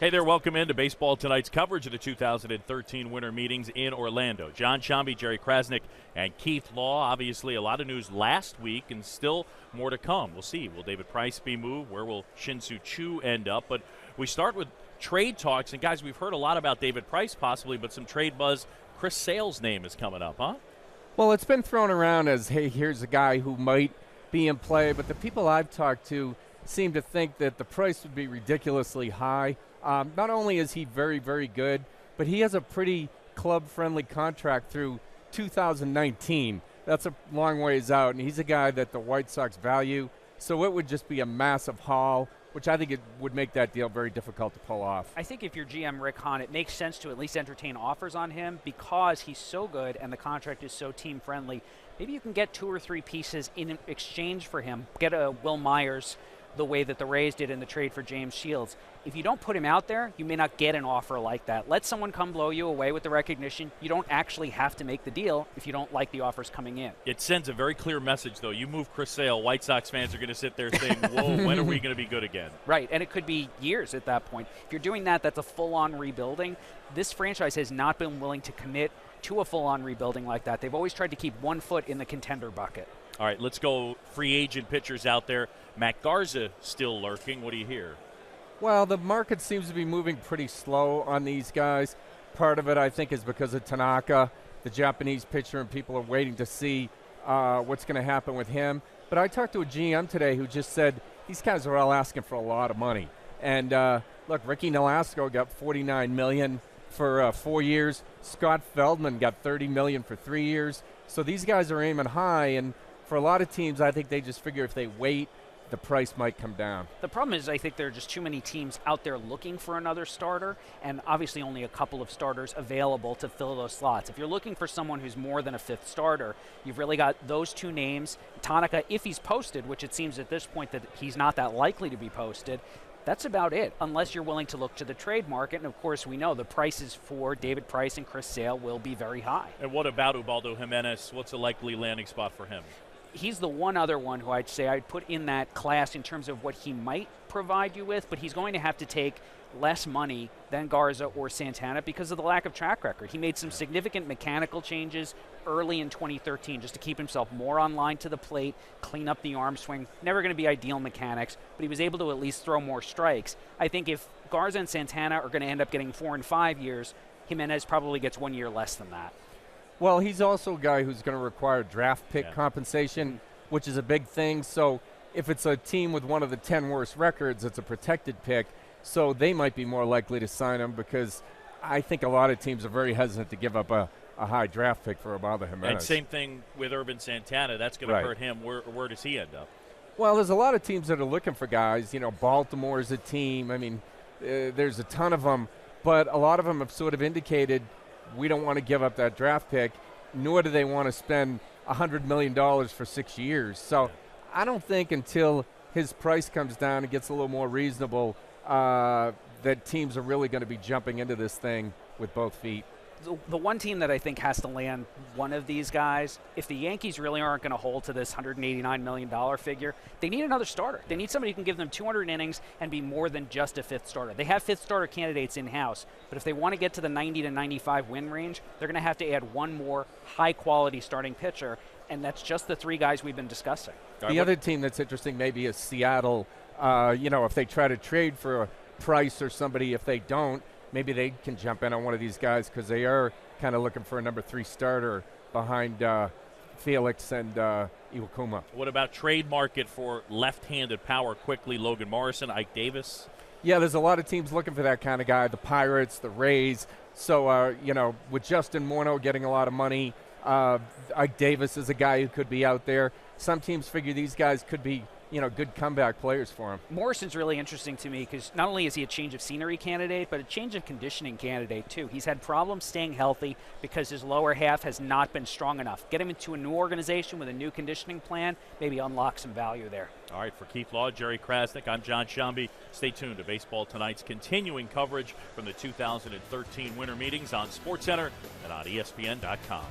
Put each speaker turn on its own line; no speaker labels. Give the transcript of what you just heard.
Hey there, welcome into Baseball Tonight's coverage of the 2013 Winter Meetings in Orlando. Jon Sciambi, Jerry Crasnick, and Keith Law. Obviously, a lot of news last week and still more to come. We'll see. Will David Price be moved? Where will Shin-Soo Choo end up? But we start with trade talks. And, guys, we've heard a lot about David Price possibly, but some trade buzz. Chris Sale's name is coming up, huh?
Well, it's been thrown around as, hey, here's a guy who might be in play. But the people I've talked to seem to think that the price would be ridiculously high. Not only is he very, very good, but he has a pretty club-friendly contract through 2019. That's a long ways out, and he's a guy that the White Sox value. So it would just be a massive haul, which I think it would make that deal very difficult to pull off.
I think if you're GM Rick Hahn, it makes sense to at least entertain offers on him because he's so good and the contract is so team-friendly. Maybe you can get 2 or 3 pieces in exchange for him. Get a Will Myers the way that the Rays did in the trade for James Shields. If you don't put him out there, you may not get an offer like that. Let someone come blow you away with the recognition. You don't actually have to make the deal if you don't like the offers coming in.
It sends a very clear message, though. You move Chris Sale, White Sox fans are going to sit there saying, whoa, when are we going to be good again?
Right, and it could be years at that point. If you're doing that, that's a full-on rebuilding. This franchise has not been willing to commit to a full-on rebuilding like that. They've always tried to keep one foot in the contender bucket.
All right, let's go free agent pitchers out there. Matt Garza still lurking. What do you hear?
Well, the market seems to be moving pretty slow on these guys. Part of it, I think, is because of Tanaka, the Japanese pitcher, and people are waiting to see what's going to happen with him. But I talked to a GM today who just said these guys are all asking for a lot of money. And look, Ricky Nolasco got $49 million for 4 years. Scott Feldman got $30 million for 3 years. So these guys are aiming high, and for a lot of teams, I think they just figure if they wait, the price might come down.
The problem is I think there are just too many teams out there looking for another starter, and obviously only a couple of starters available to fill those slots. If you're looking for someone who's more than a 5th starter, you've really got those 2 names. Tanaka, if he's posted, which it seems at this point that he's not that likely to be posted, that's about it, unless you're willing to look to the trade market. And, of course, we know the prices for David Price and Chris Sale will be very high.
And what about Ubaldo Jimenez? What's a likely landing spot for him?
He's the one other one who I'd say I'd put in that class in terms of what he might provide you with, but he's going to have to take less money than Garza or Santana because of the lack of track record. He made some significant mechanical changes early in 2013 just to keep himself more online to the plate, clean up the arm swing. Never going to be ideal mechanics, but he was able to at least throw more strikes. I think if Garza and Santana are going to end up getting 4 and 5 years, Jimenez probably gets 1 year less than that.
Well, he's also a guy who's going to require draft pick compensation, which is a big thing. So if it's a team with one of the 10 worst records, it's a protected pick. So they might be more likely to sign him because I think a lot of teams are very hesitant to give up a high draft pick for Ubaldo Jimenez.
And same thing with Ervin Santana. That's going to hurt him. Where does he end up?
Well, there's a lot of teams that are looking for guys. You know, Baltimore is a team. I mean, there's a ton of them. But a lot of them have sort of indicated we don't want to give up that draft pick, nor do they want to spend $100 million for 6 years. So I don't think until his price comes down and gets a little more reasonable that teams are really going to be jumping into this thing with both feet.
The one team that I think has to land one of these guys, if the Yankees really aren't going to hold to this $189 million figure, they need another starter. They need somebody who can give them 200 innings and be more than just a 5th starter. They have 5th starter candidates in-house, but if they want to get to the 90 to 95 win range, they're going to have to add one more high-quality starting pitcher, and that's just the 3 guys we've been discussing.
The other team that's interesting maybe is Seattle. If they try to trade for a Price or somebody, if they don't, maybe they can jump in on one of these guys because they are kind of looking for a number 3 starter behind Felix and Iwakuma.
What about trade market for left-handed power quickly? Logan Morrison, Ike Davis?
Yeah, there's a lot of teams looking for that kind of guy, the Pirates, the Rays. So, with Justin Morneau getting a lot of money, Ike Davis is a guy who could be out there. Some teams figure these guys could be good comeback players for him.
Morrison's really interesting to me because not only is he a change of scenery candidate, but a change of conditioning candidate too. He's had problems staying healthy because his lower half has not been strong enough. Get him into a new organization with a new conditioning plan, maybe unlock some value there.
All right, for Keith Law, Jerry Crasnick, I'm Jon Sciambi. Stay tuned to Baseball Tonight's continuing coverage from the 2013 Winter Meetings on SportsCenter and on ESPN.com.